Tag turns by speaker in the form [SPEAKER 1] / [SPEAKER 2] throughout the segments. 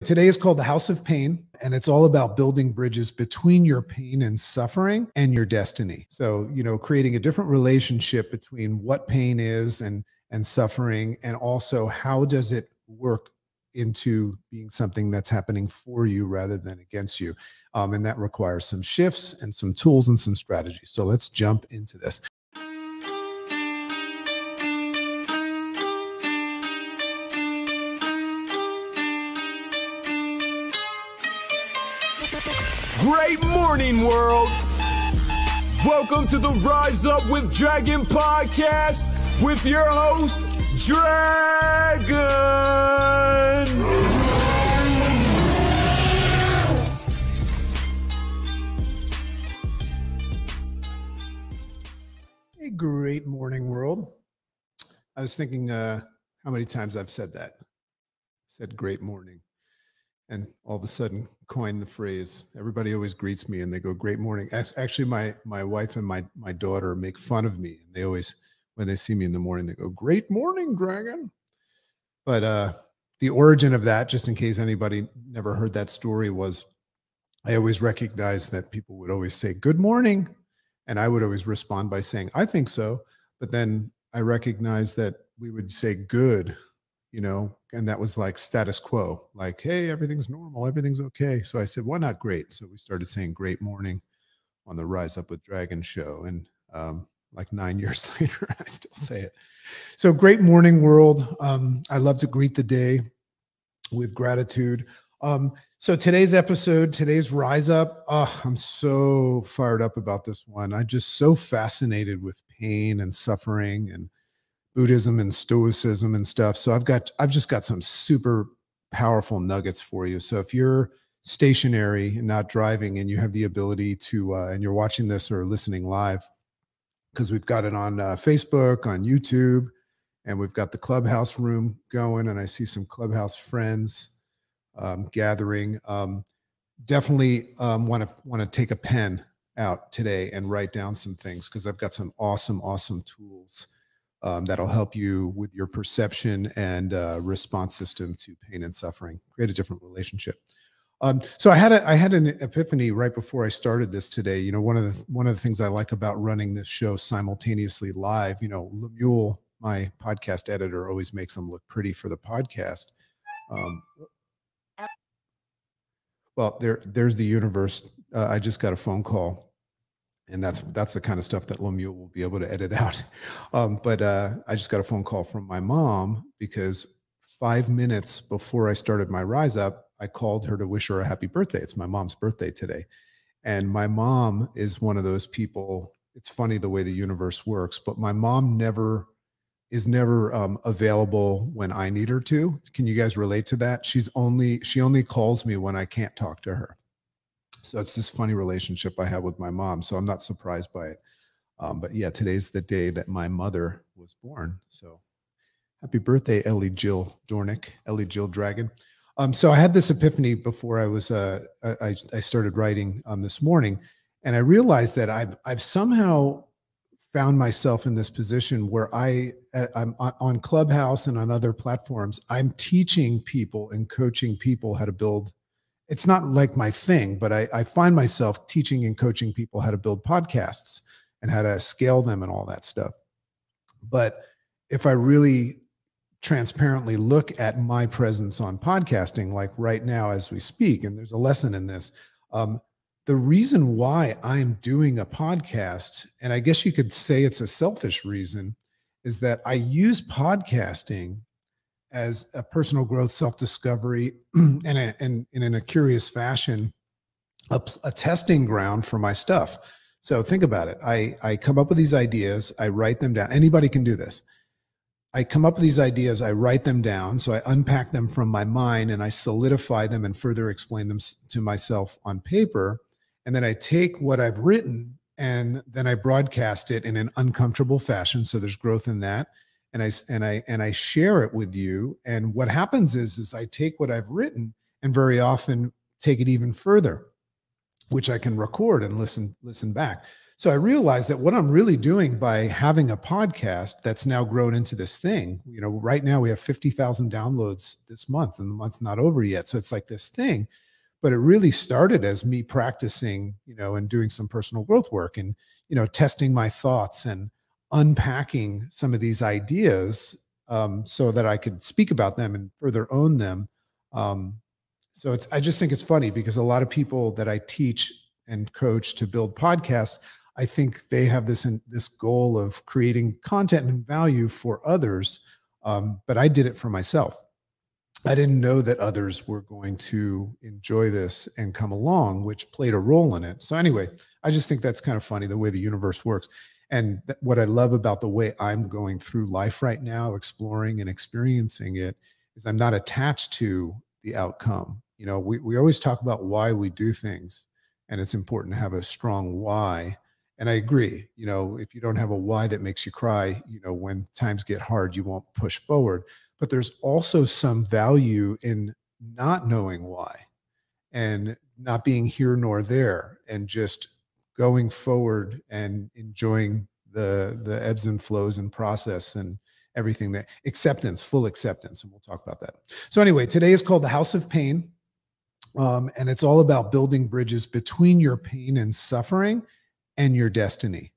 [SPEAKER 1] Today is called the House of Pain, and it's all about building bridges between your pain and suffering and your destiny. So, creating a different relationship between what pain is and suffering, and also how does it work into being something that's happening for you rather than against you. And that requires some shifts and some tools and some strategies. So let's jump into this.
[SPEAKER 2] Great morning, world! Welcome to the Rise Up with Dragon podcast with your host, Dragon!
[SPEAKER 1] Hey, great morning, world. I was thinking how many times I've said that. Said great morning. And all of a sudden coined the phrase. Everybody always greets me and they go, great morning. Actually, my wife and my daughter make fun of me. And they always, when they see me in the morning, they go, great morning, Dragon. But the origin of that, just in case anybody never heard that story, was I always recognized that people would always say, good morning. And I would always respond by saying, I think so. But then I recognized that we would say good, and that was like status quo, like, hey, everything's normal, everything's okay. So I said, why not great? So we started saying great morning on the Rise Up with Dragon show. And like 9 years later, I still say it. So great morning, world. I love to greet the day with gratitude. So today's episode, today's Rise Up, I'm so fired up about this one. I'm just so fascinated with pain and suffering and Buddhism and Stoicism and stuff. So I've just got some super powerful nuggets for you. So if you're stationary and not driving and you have the ability to, and you're watching this or listening live, because we've got it on Facebook, on YouTube, and we've got the Clubhouse room going, and I see some Clubhouse friends gathering. Definitely want to take a pen out today and write down some things, because I've got some awesome tools that'll help you with your perception and response system to pain and suffering. Create a different relationship. So I had an epiphany right before I started this today. One of the things I like about running this show simultaneously live, Lemuel, my podcast editor, always makes them look pretty for the podcast. Well, there's the universe. I just got a phone call. And that's the kind of stuff that Lemuel will be able to edit out. But I just got a phone call from my mom, because 5 minutes before I started my Rise Up, I called her to wish her a happy birthday. It's my mom's birthday today. And my mom is one of those people. It's funny the way the universe works, but my mom is never available when I need her to. Can you guys relate to that? She only calls me when I can't talk to her. So it's this funny relationship I have with my mom. So I'm not surprised by it. But yeah, today's the day that my mother was born. So happy birthday, Ellie Jill Dornick, Ellie Jill Dragon. So I had this epiphany before I was I started writing this morning, and I realized that I've somehow found myself in this position where I'm on Clubhouse and on other platforms. I'm teaching people and coaching people how to build. It's not like my thing, but I find myself teaching and coaching people how to build podcasts and how to scale them and all that stuff. But if I really transparently look at my presence on podcasting, like right now as we speak, and there's a lesson in this, the reason why I'm doing a podcast, and I guess you could say it's a selfish reason, is that I use podcasting as a personal growth, self-discovery, and in a curious fashion, a testing ground for my stuff. So think about it. I come up with these ideas. I write them down. Anybody can do this. I come up with these ideas. I write them down. So I unpack them from my mind and I solidify them and further explain them to myself on paper. And then I take what I've written and then I broadcast it in an uncomfortable fashion. So there's growth in that. And I share it with you. And what happens is I take what I've written and very often take it even further, which I can record and listen back. So I realized that what I'm really doing by having a podcast that's now grown into this thing, right now we have 50,000 downloads this month, and the month's not over yet. So it's like this thing, but it really started as me practicing, and doing some personal growth work and, testing my thoughts and unpacking some of these ideas, so that I could speak about them and further own them. So I just think it's funny because a lot of people that I teach and coach to build podcasts, I think they have this goal of creating content and value for others. But I did it for myself. I didn't know that others were going to enjoy this and come along, which played a role in it. So anyway, I just think that's kind of funny, the way the universe works. And what I love about the way I'm going through life right now, exploring and experiencing it, is I'm not attached to the outcome. We always talk about why we do things, and it's important to have a strong why. And I agree, if you don't have a why that makes you cry, when times get hard, you won't push forward. But there's also some value in not knowing why and not being here nor there and just going forward and enjoying the ebbs and flows and process and everything, that acceptance, full acceptance. And we'll talk about that. So anyway, today is called The House of Pain. And it's all about building bridges between your pain and suffering and your destiny.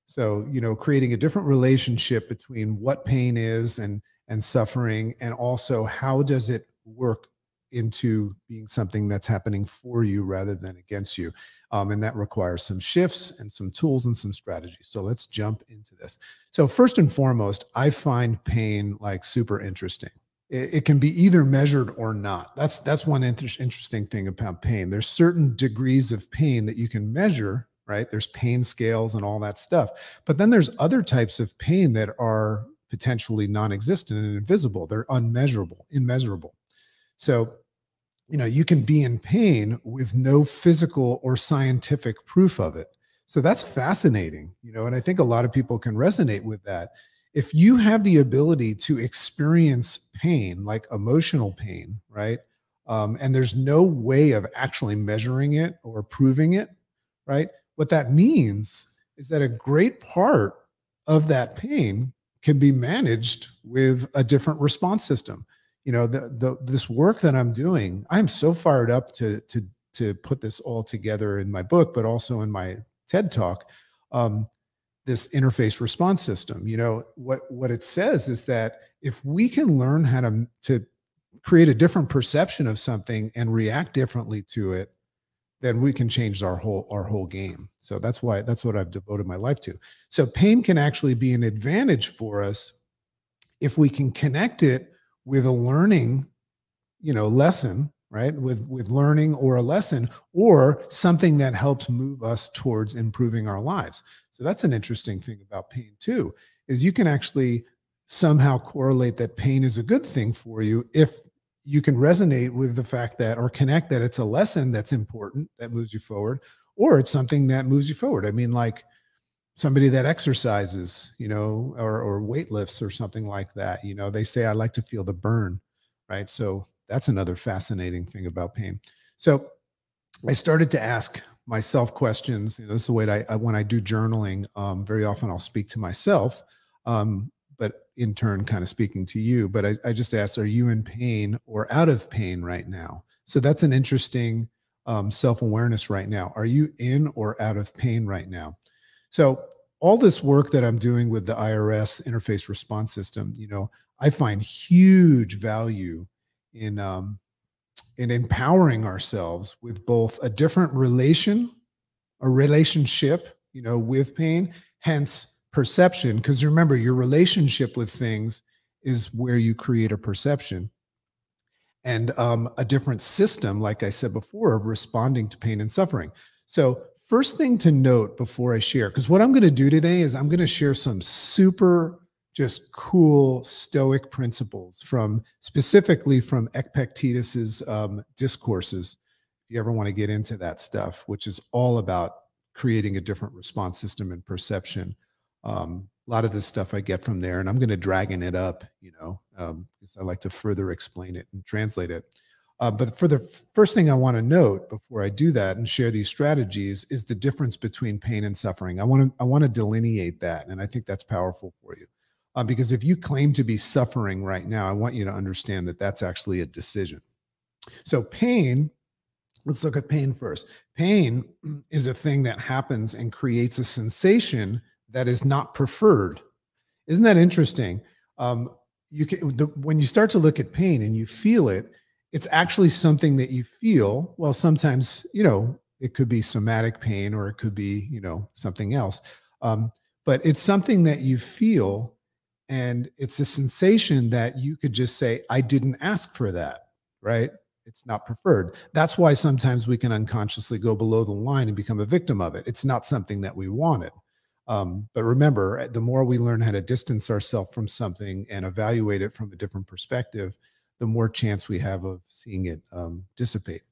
[SPEAKER 1] So, creating a different relationship between what pain is and suffering, and also how does it work into being something that's happening for you rather than against you. And that requires some shifts and some tools and some strategies. So let's jump into this. So first and foremost, I find pain like super interesting. It can be either measured or not. That's one interesting thing about pain. There's certain degrees of pain that you can measure, right? There's pain scales and all that stuff. But then there's other types of pain that are potentially non-existent and invisible. They're unmeasurable, immeasurable. So, you can be in pain with no physical or scientific proof of it. So that's fascinating, and I think a lot of people can resonate with that. If you have the ability to experience pain, like emotional pain, right? And there's no way of actually measuring it or proving it, right? What that means is that a great part of that pain can be managed with a different response system. This work that I'm doing, I'm so fired up to put this all together in my book, but also in my TED Talk. This interface response system, what it says is that if we can learn how to create a different perception of something and react differently to it, then we can change our whole game. So that's what I've devoted my life to. So pain can actually be an advantage for us if we can connect it with a learning, lesson, right? With learning or a lesson or something that helps move us towards improving our lives. So that's an interesting thing about pain too, is you can actually somehow correlate that pain is a good thing for you if you can resonate with the fact that, or connect that it's a lesson that's important, that moves you forward, or it's something that moves you forward. I mean, like somebody that exercises, or weight lifts or something like that, they say, I like to feel the burn, right? So that's another fascinating thing about pain. So I started to ask myself questions. This is the way when I do journaling, very often I'll speak to myself, but in turn kind of speaking to you. But I just asked, are you in pain or out of pain right now? So that's an interesting self-awareness right now. Are you in or out of pain right now? So all this work that I'm doing with the IRS interface response system, I find huge value in empowering ourselves with both a different relationship, with pain, hence perception. Because remember, your relationship with things is where you create a perception, and a different system, like I said before, of responding to pain and suffering. So first thing to note before I share, because what I'm going to do today is I'm going to share some super just cool Stoic principles specifically from Epictetus's discourses. If you ever want to get into that stuff, which is all about creating a different response system and perception. A lot of this stuff I get from there, and I'm going to dragon it up, because I like to further explain it and translate it. But for the first thing I want to note before I do that and share these strategies is the difference between pain and suffering. I want to delineate that, and I think that's powerful for you. Because if you claim to be suffering right now, I want you to understand that that's actually a decision. So pain, let's look at pain first. Pain is a thing that happens and creates a sensation that is not preferred. Isn't that interesting? When you start to look at pain and you feel it, it's actually something that you feel. Well, sometimes, it could be somatic pain or it could be, something else. But it's something that you feel, and it's a sensation that you could just say, I didn't ask for that, right? It's not preferred. That's why sometimes we can unconsciously go below the line and become a victim of it. It's not something that we wanted. But remember, the more we learn how to distance ourselves from something and evaluate it from a different perspective, the more chance we have of seeing it dissipate.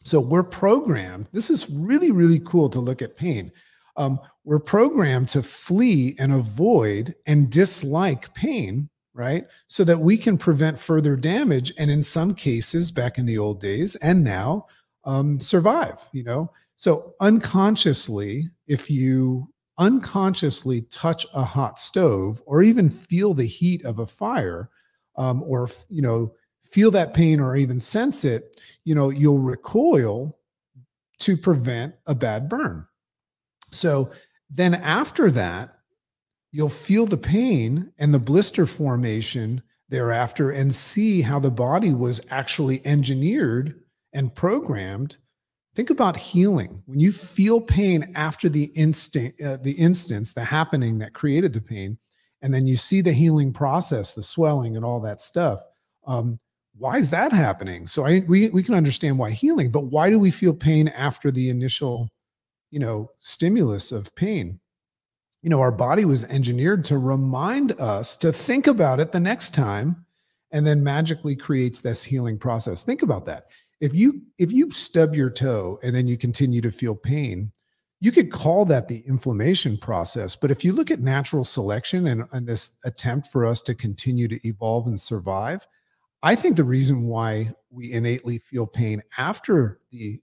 [SPEAKER 1] So we're programmed. This is really, really cool to look at pain. We're programmed to flee and avoid and dislike pain, right? So that we can prevent further damage. And in some cases, back in the old days and now, survive, So unconsciously, if you unconsciously touch a hot stove or even feel the heat of a fire, or, feel that pain or even sense it, you'll recoil to prevent a bad burn. So then after that, you'll feel the pain and the blister formation thereafter and see how the body was actually engineered and programmed. Think about healing. When you feel pain after the instance, the happening that created the pain, and then you see the healing process, the swelling and all that stuff. Why is that happening? So we can understand why healing, but why do we feel pain after the initial, stimulus of pain? Our body was engineered to remind us to think about it the next time, and then magically creates this healing process. Think about that. If you stub your toe and then you continue to feel pain, you could call that the inflammation process. But if you look at natural selection and this attempt for us to continue to evolve and survive, I think the reason why we innately feel pain after the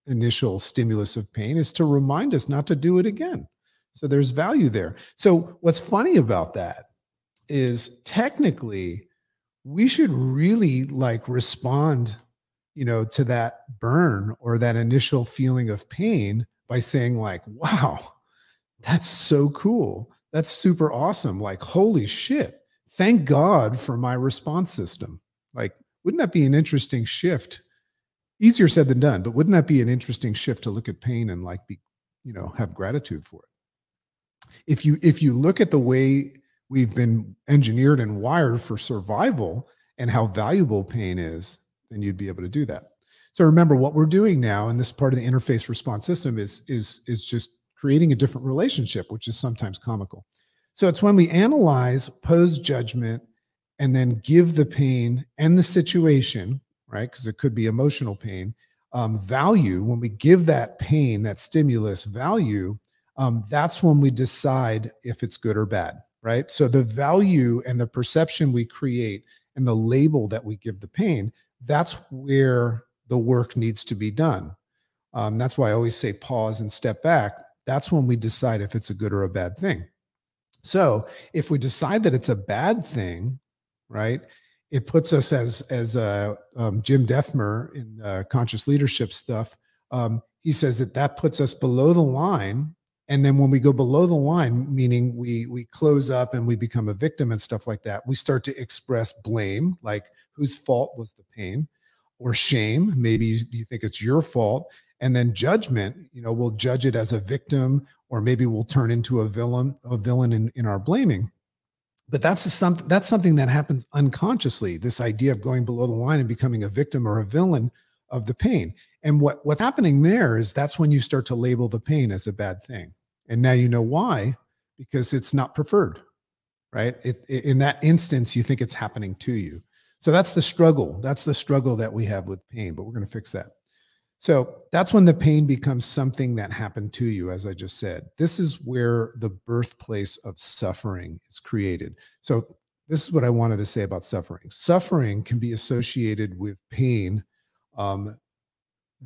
[SPEAKER 1] initial stimulus of pain is to remind us not to do it again. So there's value there. So what's funny about that is technically we should really respond, to that burn or that initial feeling of pain by saying wow, that's so cool. That's super awesome. Holy shit. Thank God for my response system. Wouldn't that be an interesting shift? Easier said than done, but wouldn't that be an interesting shift to look at pain and have gratitude for it? If you look at the way we've been engineered and wired for survival and how valuable pain is, then you'd be able to do that. So remember what we're doing now, and this part of the interface response system is just creating a different relationship, which is sometimes comical. So it's when we analyze, pose judgment, and then give the pain and the situation, right? Because it could be emotional pain, value. When we give that pain, that stimulus value, that's when we decide if it's good or bad, right? So the value and the perception we create and the label that we give the pain, that's where the work needs to be done. That's why I always say pause and step back. That's when we decide if it's a good or a bad thing. So if we decide that it's a bad thing, right, it puts us as Jim Defmer in conscious leadership stuff. He says that puts us below the line. And then when we go below the line, meaning we close up and we become a victim and stuff like that, we start to express blame, like whose fault was the pain, or shame. Maybe you think it's your fault. And then judgment, we'll judge it as a victim, or maybe we'll turn into a villain in our blaming. But that's something that happens unconsciously, this idea of going below the line and becoming a victim or a villain of the pain. And what's happening there is that's when you start to label the pain as a bad thing. And now you know why, because it's not preferred, right? In that instance, you think it's happening to you. So that's the struggle. That's the struggle that we have with pain, but we're going to fix that. So that's when the pain becomes something that happened to you, as I just said. This is where the birthplace of suffering is created. So this is what I wanted to say about suffering. Suffering can be associated with pain um,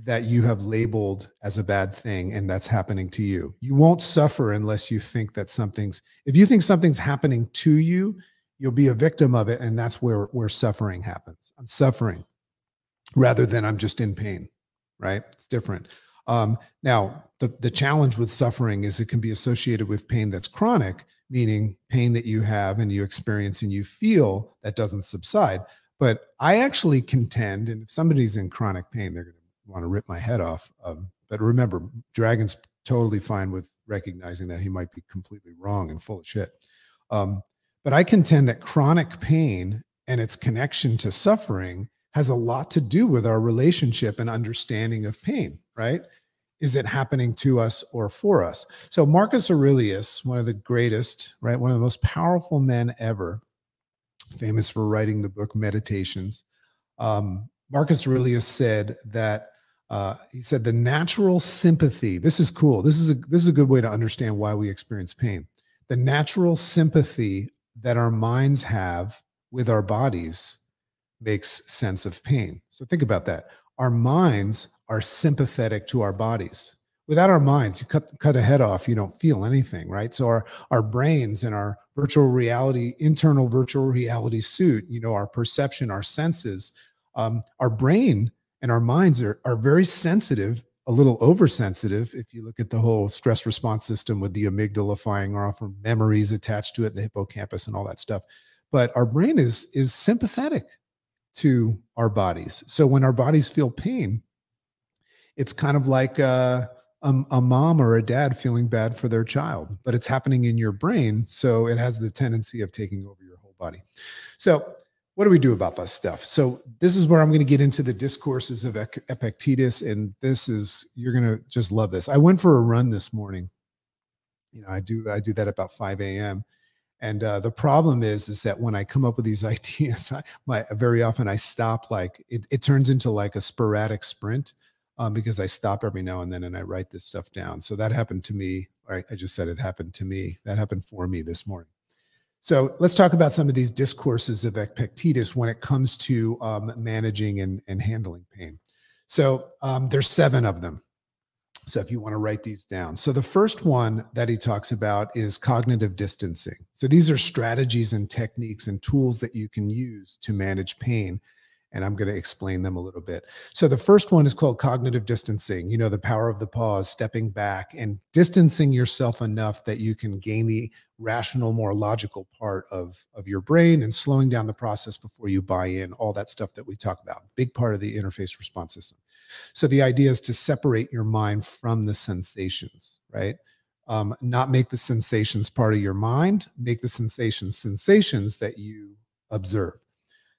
[SPEAKER 1] that you have labeled as a bad thing and that's happening to you. You won't suffer unless you think that if you think something's happening to you, you'll be a victim of it. And that's where suffering happens. I'm suffering rather than I'm just in pain, right? It's different. Now, the challenge with suffering is it can be associated with pain that's chronic, meaning pain that you have and you experience and you feel that doesn't subside. But I actually contend, and if somebody's in chronic pain, they're going to want to rip my head off. But remember, Dragon's totally fine with recognizing that he might be completely wrong and full of shit. But I contend that chronic pain and its connection to suffering has a lot to do with our relationship and understanding of pain, right? Is it happening to us or for us? So Marcus Aurelius, one of the greatest, right? One of the most powerful men ever, famous for writing the book Meditations. Marcus Aurelius said that he said the natural sympathy. This is cool. This is a good way to understand why we experience pain. The natural sympathy that our minds have with our bodies makes sense of pain. So think about that. Our minds are sympathetic to our bodies. Without our minds, you cut a head off, you don't feel anything, right? So our brains and our virtual reality, internal virtual reality suit, our perception, our senses, our brain and our minds are very sensitive, a little oversensitive. If you look at the whole stress response system with the amygdala firing off, or memories attached to it, the hippocampus and all that stuff. But our brain is sympathetic to our bodies. So when our bodies feel pain, it's kind of like a mom or a dad feeling bad for their child, but it's happening in your brain. So it has the tendency of taking over your whole body. So what do we do about this stuff? So this is where I'm going to get into the discourses of Epictetus. And you're going to just love this. I went for a run this morning. I do that about 5 a.m. And the problem is that when I come up with these ideas, very often I stop. Like it turns into like a sporadic sprint because I stop every now and then and I write this stuff down. So that happened to me. I just said it happened to me. That happened for me this morning. So let's talk about some of these discourses of Epictetus when it comes to managing and handling pain. So there's 7 of them. So if you want to write these down. So the first one that he talks about is cognitive distancing. So these are strategies and techniques and tools that you can use to manage pain. And I'm going to explain them a little bit. So the first one is called cognitive distancing. The power of the pause, stepping back and distancing yourself enough that you can gain the rational, more logical part of your brain and slowing down the process before you buy in, all that stuff that we talk about. Big part of the interface response system. So the idea is to separate your mind from the sensations, right? Not make the sensations part of your mind, make the sensations that you observe.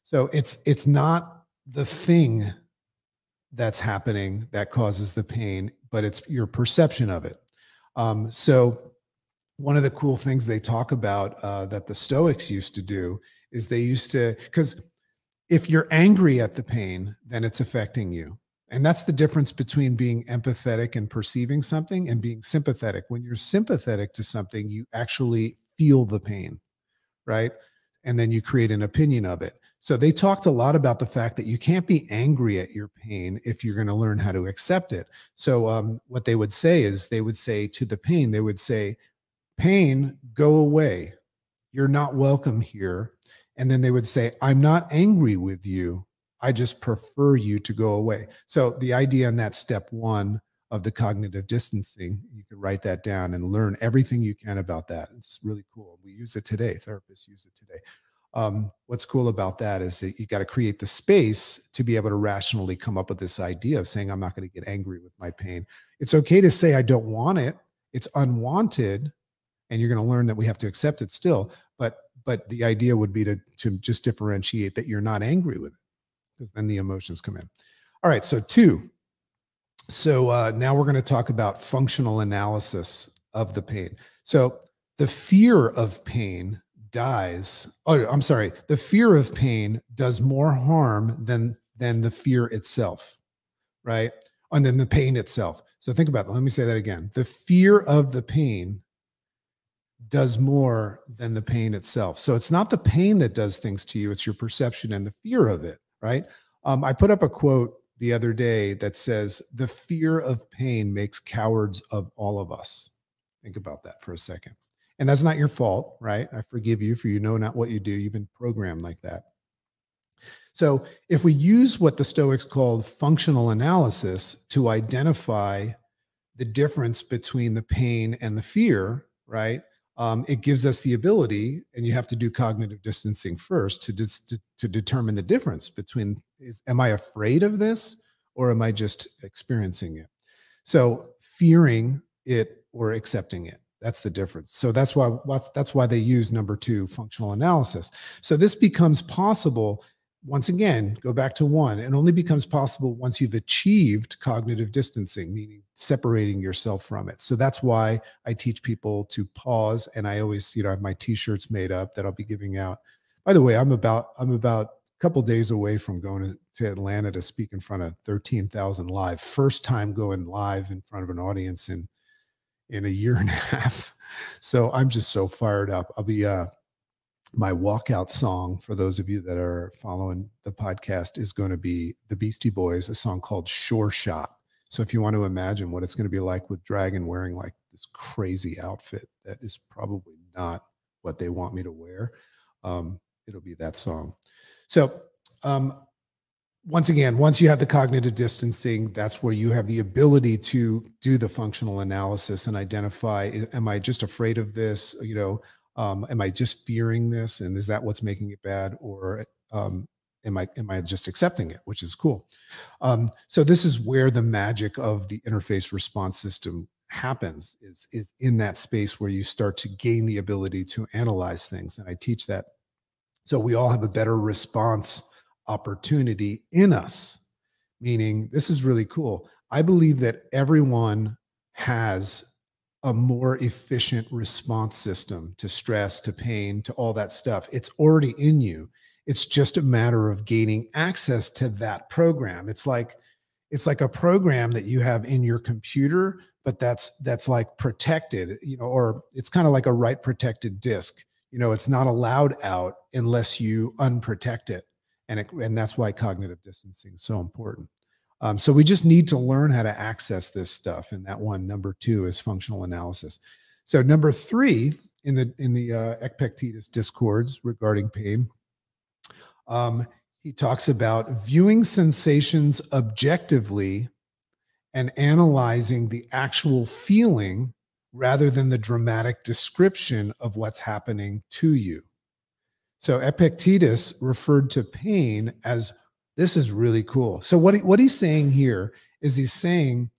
[SPEAKER 1] So it's not the thing that's happening that causes the pain, but it's your perception of it. So one of the cool things they talk about that the Stoics used to do is because if you're angry at the pain, then it's affecting you. And that's the difference between being empathetic and perceiving something and being sympathetic. When you're sympathetic to something, you actually feel the pain, right? And then you create an opinion of it. So they talked a lot about the fact that you can't be angry at your pain if you're going to learn how to accept it. So what they would say is they would say to the pain, they would say, pain, go away. You're not welcome here. And then they would say, I'm not angry with you. I just prefer you to go away. So the idea in that step 1 of the cognitive distancing, you can write that down and learn everything you can about that. It's really cool. We use it today. Therapists use it today. What's cool about that is that you got to create the space to be able to rationally come up with this idea of saying, I'm not going to get angry with my pain. It's okay to say, I don't want it. It's unwanted. And you're going to learn that we have to accept it still. But the idea would be to just differentiate that you're not angry with it, because then the emotions come in. All right. So 2. So now we're going to talk about functional analysis of the pain. So the fear of pain the fear of pain does more harm than the fear itself, right? And then the pain itself. So think about that. Let me say that again. The fear of the pain does more than the pain itself. So it's not the pain that does things to you. It's your perception and the fear of it, right? I put up a quote the other day that says, the fear of pain makes cowards of all of us. Think about that for a second. And that's not your fault, right? I forgive you for you know not what you do. You've been programmed like that. So if we use what the Stoics called functional analysis to identify the difference between the pain and the fear, right? It gives us the ability, and you have to do cognitive distancing first to determine the difference between am I afraid of this or am I just experiencing it? So fearing it or accepting it. That's the difference. So that's why they use number 2, functional analysis. So this becomes possible. Once again, go back to 1. It only becomes possible once you've achieved cognitive distancing, meaning separating yourself from it. So that's why I teach people to pause. And I always, I have my t-shirts made up that I'll be giving out. By the way, I'm about a couple days away from going to Atlanta to speak in front of 13,000 live. First time going live in front of an audience in a year and a half. So I'm just so fired up. I'll be my walkout song, for those of you that are following the podcast, is going to be the Beastie Boys, a song called Sure Shot. So if you want to imagine what it's going to be like with Dragon wearing like this crazy outfit that is probably not what they want me to wear, it'll be that song. So once again, once you have the cognitive distancing, that's where you have the ability to do the functional analysis and identify, am I just afraid of this? Am I just fearing this? And is that what's making it bad? Or am I just accepting it, which is cool. So this is where the magic of the interface response system happens, is in that space where you start to gain the ability to analyze things. And I teach that. So we all have a better response opportunity in us, meaning this is really cool. I believe that everyone has a more efficient response system to stress, to pain, to all that stuff. It's already in you. It's just a matter of gaining access to that program. It's like a program that you have in your computer, but that's like protected, or it's kind of like a write protected disk. It's not allowed out unless you unprotect it. And that's why cognitive distancing is so important. So we just need to learn how to access this stuff. And that one, number 2, is functional analysis. So number 3 in the Epictetus discords regarding pain, he talks about viewing sensations objectively and analyzing the actual feeling rather than the dramatic description of what's happening to you. So Epictetus referred to pain as, this is really cool. So what he's saying here is he's saying,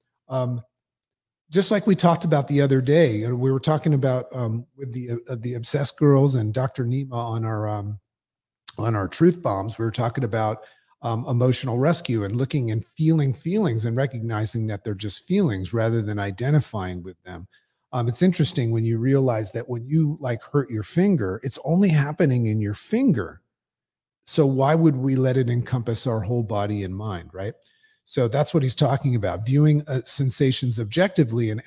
[SPEAKER 1] just like we talked about the other day, we were talking about with the obsessed girls and Dr. Nima on our truth bombs. We were talking about emotional rescue and looking and feeling feelings and recognizing that they're just feelings rather than identifying with them. It's interesting when you realize that when you hurt your finger, it's only happening in your finger. So why would we let it encompass our whole body and mind, right? So that's what he's talking about, viewing sensations objectively and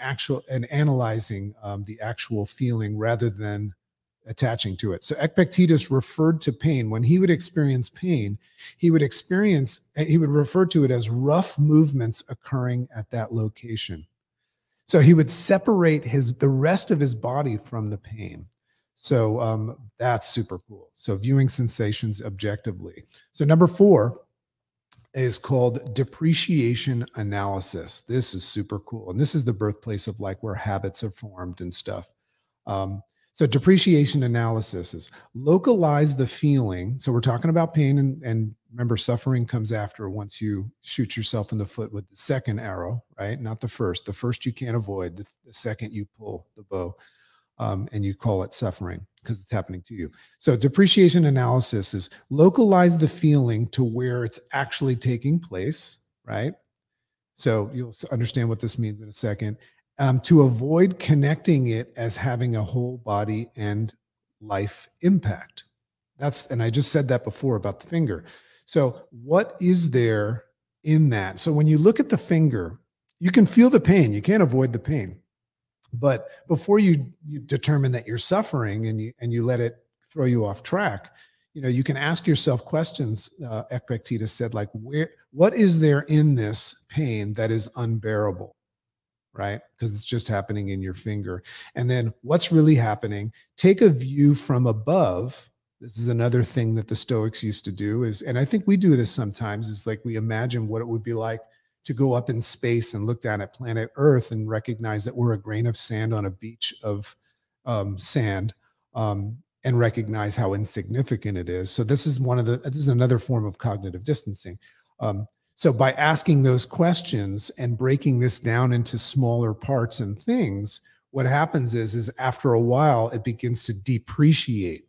[SPEAKER 1] analyzing the actual feeling rather than attaching to it. So Epictetus referred to pain. When he would experience pain, he would refer to it as rough movements occurring at that location. So he would separate the rest of his body from the pain. So that's super cool. So viewing sensations objectively. So number 4 is called depreciation analysis. This is super cool. And this is the birthplace of where habits are formed and stuff. So depreciation analysis is localize the feeling. So we're talking about pain, and remember, suffering comes after once you shoot yourself in the foot with the second arrow, right? Not the first. The first you can't avoid. The second you pull the bow, and you call it suffering because it's happening to you. So depreciation analysis is localize the feeling to where it's actually taking place, right? So you'll understand what this means in a second. To avoid connecting it as having a whole body and life impact. And I just said that before about the finger. So what is there in that? So when you look at the finger, you can feel the pain. You can't avoid the pain. But before you determine that you're suffering and you let it throw you off track, you can ask yourself questions. Epictetus said, like, what is there in this pain that is unbearable? Right? Because it's just happening in your finger. And then what's really happening? Take a view from above. This is another thing that the Stoics used to do is, and I think we do this sometimes, is like we imagine what it would be like to go up in space and look down at planet Earth and recognize that we're a grain of sand on a beach of sand, and recognize how insignificant it is. So this is another form of cognitive distancing. So by asking those questions and breaking this down into smaller parts and things, what happens is after a while, it begins to depreciate.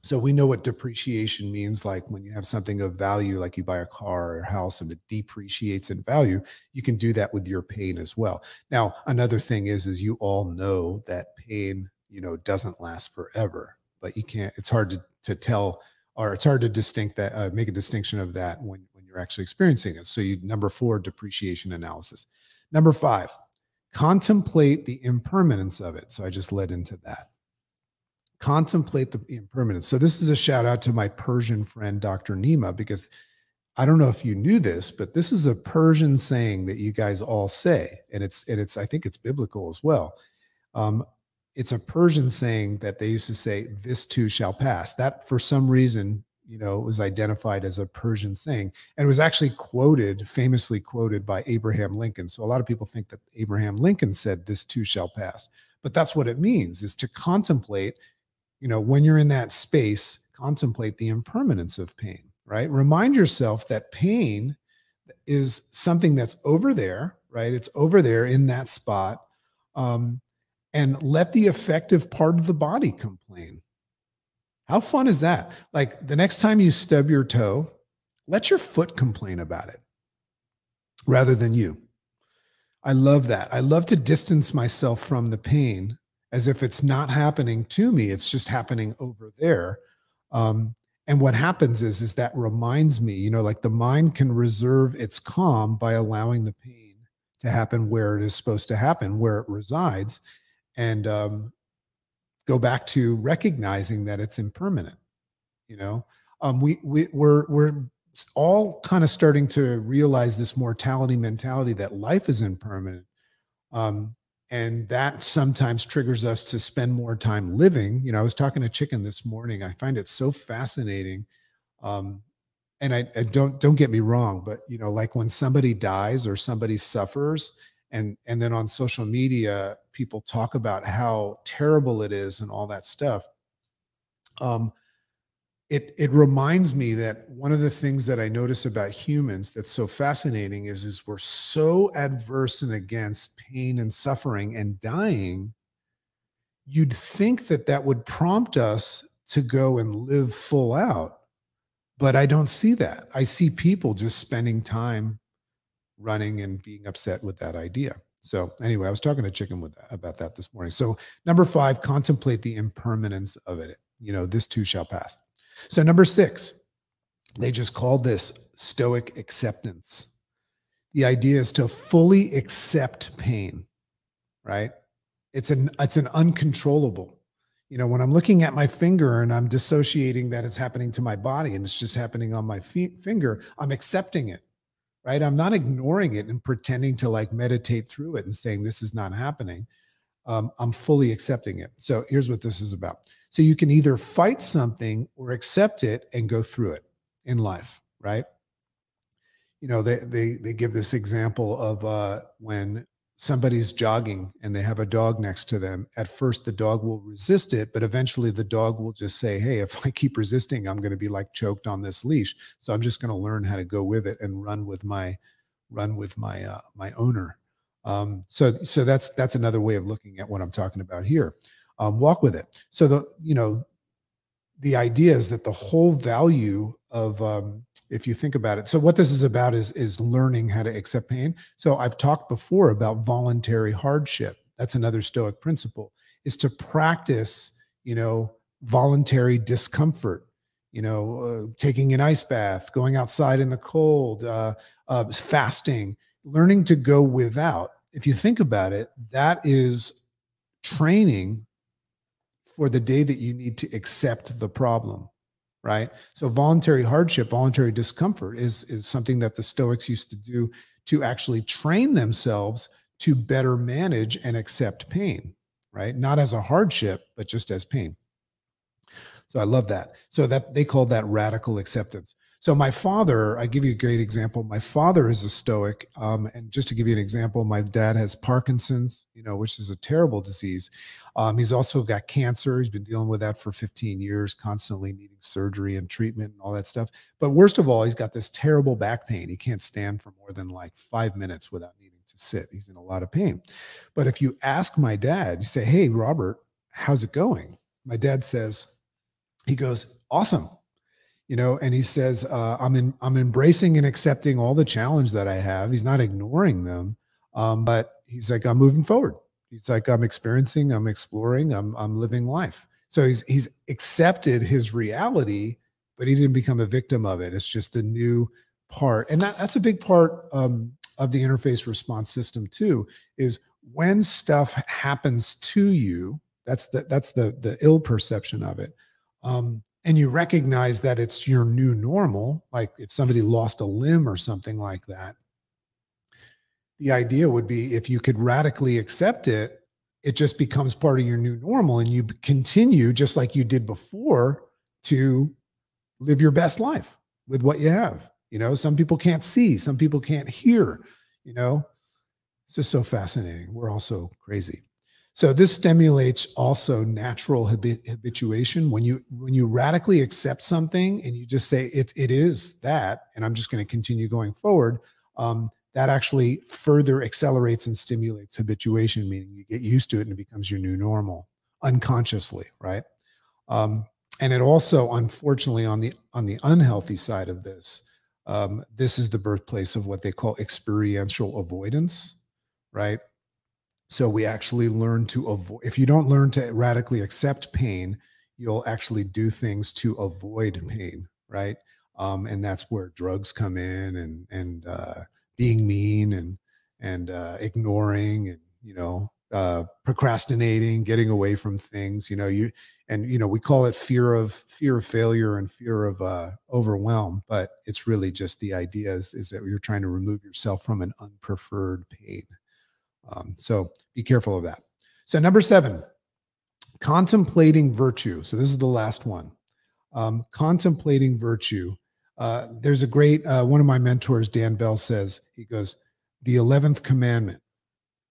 [SPEAKER 1] So we know what depreciation means. Like when you have something of value, like you buy a car or a house and it depreciates in value, you can do that with your pain as well. Now, another thing is you all know that pain, doesn't last forever, but you can't, it's hard to tell, or it's hard to make a distinction of that when you're actually experiencing it. So number 4, depreciation analysis. Number 5, contemplate the impermanence of it. So I just led into that. Contemplate the impermanence. So this is a shout out to my Persian friend, Dr. Nima, because I don't know if you knew this, but this is a Persian saying that you guys all say. And I think it's biblical as well. It's a Persian saying that they used to say, this too shall pass. That for some reason, was identified as a Persian saying, and it was actually famously quoted by Abraham Lincoln. So a lot of people think that Abraham Lincoln said, this too shall pass, but that's what it means, is to contemplate, when you're in that space, contemplate the impermanence of pain, right? Remind yourself that pain is something that's over there, right? It's over there in that spot. And let the affective part of the body complain. How fun is that? Like the next time you stub your toe, let your foot complain about it rather than you. I love that. I love to distance myself from the pain as if it's not happening to me. It's just happening over there. And what happens is that reminds me, like the mind can reserve its calm by allowing the pain to happen where it is supposed to happen, where it resides, and go back to recognizing that it's impermanent. We're all kind of starting to realize this mortality mentality, that life is impermanent. And that sometimes triggers us to spend more time living. I was talking to Chicken this morning. I find it so fascinating. And I don't get me wrong, but like when somebody dies or somebody suffers, and then on social media, people talk about how terrible it is and all that stuff. It reminds me that one of the things that I notice about humans that's so fascinating is we're so adverse and against pain and suffering and dying. You'd think that would prompt us to go and live full out, but I don't see that. I see people just spending time running and being upset with that idea. So anyway, I was talking to Chicken about that this morning. So number 5, contemplate the impermanence of it. This too shall pass. So number 6, they just called this Stoic Acceptance. The idea is to fully accept pain, right? It's an uncontrollable. When I'm looking at my finger and I'm dissociating that it's happening to my body and it's just happening on my finger, I'm accepting it. Right? I'm not ignoring it and pretending to like meditate through it and saying this is not happening. I'm fully accepting it. So here's what this is about. So you can either fight something or accept it and go through it in life, right? They give this example of when somebody's jogging and they have a dog next to them. At first, the dog will resist it, but eventually the dog will just say, hey, if I keep resisting, I'm going to be like choked on this leash. So I'm just going to learn how to go with it and run with my owner. So that's another way of looking at what I'm talking about here. Walk with it. So the idea is that the whole value of if you think about it. So what this is about is learning how to accept pain. So I've talked before about voluntary hardship. That's another Stoic principle, is to practice, voluntary discomfort, taking an ice bath, going outside in the cold, fasting, learning to go without. If you think about it, that is training for the day that you need to accept the problem. right? So voluntary hardship, voluntary discomfort is something that the Stoics used to do to actually train themselves to better manage and accept pain, right? Not as a hardship, but just as pain. So I love that. So that they call that radical acceptance. So my father, I give you a great example. My father is a Stoic, and just to give you an example, my dad has Parkinson's, which is a terrible disease. He's also got cancer. He's been dealing with that for 15 years, constantly needing surgery and treatment and all that stuff. But worst of all, he's got this terrible back pain. He can't stand for more than like 5 minutes without needing to sit. He's in a lot of pain. But if you ask my dad, you say, "Hey, Robert, how's it going?" My dad says, he goes, "Awesome." And he says, I'm embracing and accepting all the challenge that I have. He's not ignoring them. But he's like, I'm moving forward. He's like, I'm experiencing, I'm exploring, I'm living life. So he's accepted his reality, but he didn't become a victim of it. It's just the new part. And that's a big part of the interface response system too, is when stuff happens to you, that's the ill perception of it. And you recognize that it's your new normal, like if somebody lost a limb or something like that, the idea would be if you could radically accept it, it just becomes part of your new normal and you continue just like you did before to live your best life with what you have. Some people can't see, some people can't hear, it's just so fascinating. We're all so crazy. So this stimulates also natural habituation. When you radically accept something and you just say it is that, and I'm just going to continue going forward, that actually further accelerates and stimulates habituation, meaning you get used to it and it becomes your new normal unconsciously, right? And it also, unfortunately, on the unhealthy side of this, this is the birthplace of what they call experiential avoidance, right? So we actually learn to avoid, if you don't learn to radically accept pain, you'll actually do things to avoid pain, right? And that's where drugs come in and being mean and ignoring and, procrastinating, getting away from things, we call it fear of failure and fear of overwhelm, but it's really just the idea is that you're trying to remove yourself from an unpreferred pain. So be careful of that. So number 7, contemplating virtue. So this is the last one. Contemplating virtue. There's a great, one of my mentors, Dan Bell, says, he goes, the 11th commandment.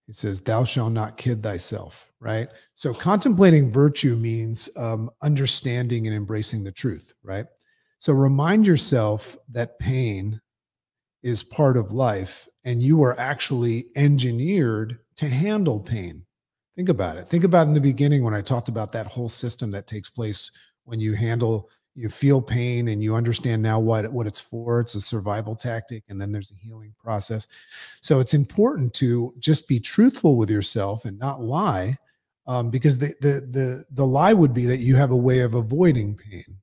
[SPEAKER 1] He says, thou shalt not kid thyself, right? So contemplating virtue means understanding and embracing the truth, right? So remind yourself that pain is part of life and you are actually engineered to handle pain. Think about it. Think about in the beginning when I talked about that whole system that takes place when you feel pain and you understand now what it's for. It's a survival tactic, and then there's a healing process. So it's important to just be truthful with yourself and not lie, because the lie would be that you have a way of avoiding pain,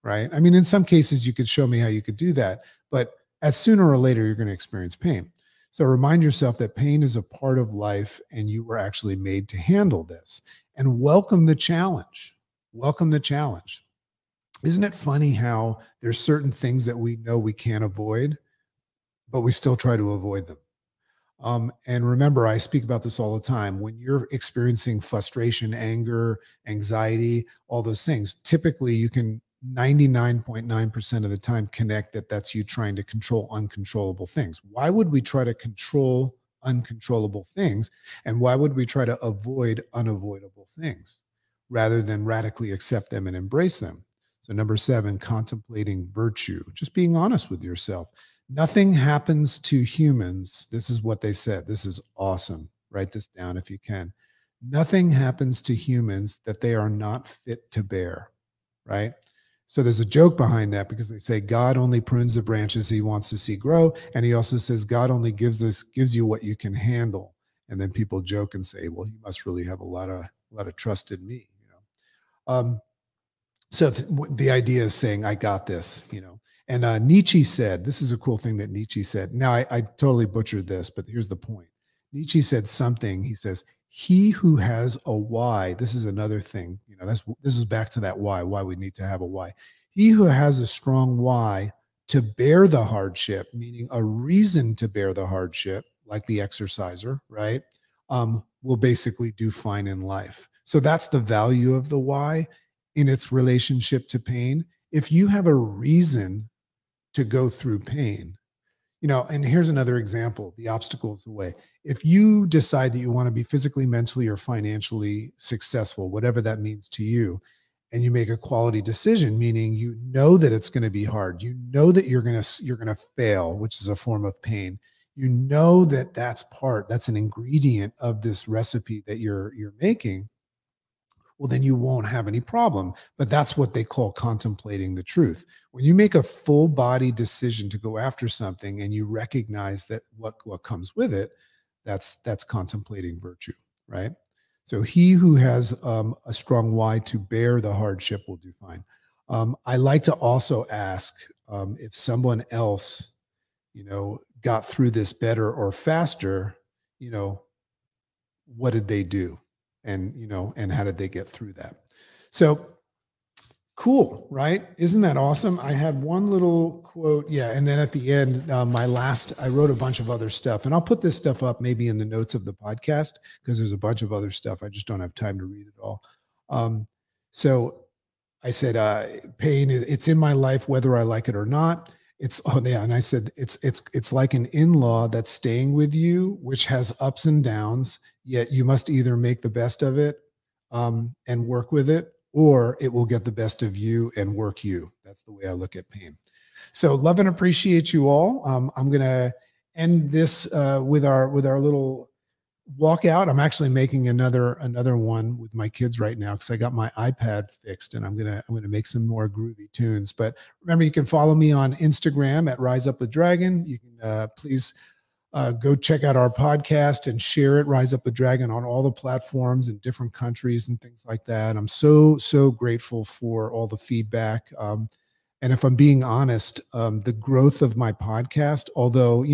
[SPEAKER 1] right? I mean, in some cases you could show me how you could do that, but sooner or later you're going to experience pain. So remind yourself that pain is a part of life and you were actually made to handle this, and welcome the challenge. Welcome the challenge. Isn't it funny how there's certain things that we know we can't avoid, but we still try to avoid them? And remember, I speak about this all the time. When you're experiencing frustration, anger, anxiety, all those things, typically you can 99.9% of the time connect that's you trying to control uncontrollable things. Why would we try to control uncontrollable things? And why would we try to avoid unavoidable things rather than radically accept them and embrace them? So number 7, contemplating virtue, just being honest with yourself. Nothing happens to humans. This is what they said. This is awesome. Write this down if you can. Nothing happens to humans that they are not fit to bear, right? So there's a joke behind that, because they say God only prunes the branches he wants to see grow. And he also says God only gives you what you can handle. And then people joke and say, well, you must really have a lot of trust in me. So the idea is saying, I got this, And Nietzsche said, this is a cool thing that Nietzsche said. Now, I totally butchered this, but here's the point. Nietzsche said something. He says, he who has a why, this is another thing, this is back to that why we need to have a why. he who has a strong why to bear the hardship, meaning a reason to bear the hardship, like the exerciser, right? Will basically do fine in life. So that's the value of the why in its relationship to pain. If you have a reason to go through pain, and here's another example, the obstacles away. If you decide that you want to be physically, mentally, or financially successful, whatever that means to you, and you make a quality decision, meaning you know that it's going to be hard, you know that you're going to fail, which is a form of pain. You know that that's an ingredient of this recipe that you're making. Well, then you won't have any problem. But that's what they call contemplating the truth. When you make a full body decision to go after something and you recognize that what comes with it, that's contemplating virtue, right? So he who has a strong why to bear the hardship will do fine. I like to also ask if someone else, got through this better or faster, what did they do? And how did they get through that? So cool, right? Isn't that awesome? I had one little quote. Yeah. And then at the end, I wrote a bunch of other stuff, and I'll put this stuff up maybe in the notes of the podcast because there's a bunch of other stuff. I just don't have time to read it all. So I said, pain, it's in my life, whether I like it or not. And I said, it's like an in-law that's staying with you, which has ups and downs, yet you must either make the best of it and work with it, or it will get the best of you and work you. That's the way I look at pain. So love and appreciate you all. I'm going to end this with our little walk out. I'm actually making another one with my kids right now because I got my iPad fixed, and I'm gonna make some more groovy tunes. But remember, you can follow me on Instagram at Rise Up with Dragon. You can please go check out our podcast and share it, Rise Up with Dragon, on all the platforms in different countries and things like that. I'm so grateful for all the feedback. And if I'm being honest, the growth of my podcast, although,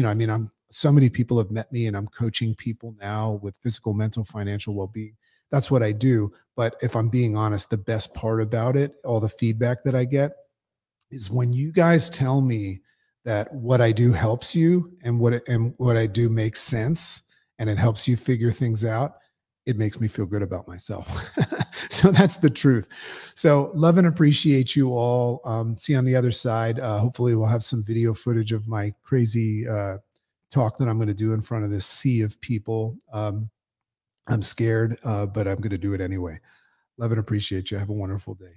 [SPEAKER 1] so many people have met me and I'm coaching people now with physical, mental, financial well-being. That's what I do. But if I'm being honest, the best part about it, all the feedback that I get, is when you guys tell me that what I do helps you and what I do makes sense and it helps you figure things out. It makes me feel good about myself. So that's the truth. So love and appreciate you all. See you on the other side. Hopefully we'll have some video footage of my crazy talk that I'm going to do in front of this sea of people. I'm scared, but I'm going to do it anyway. Love and appreciate you. Have a wonderful day.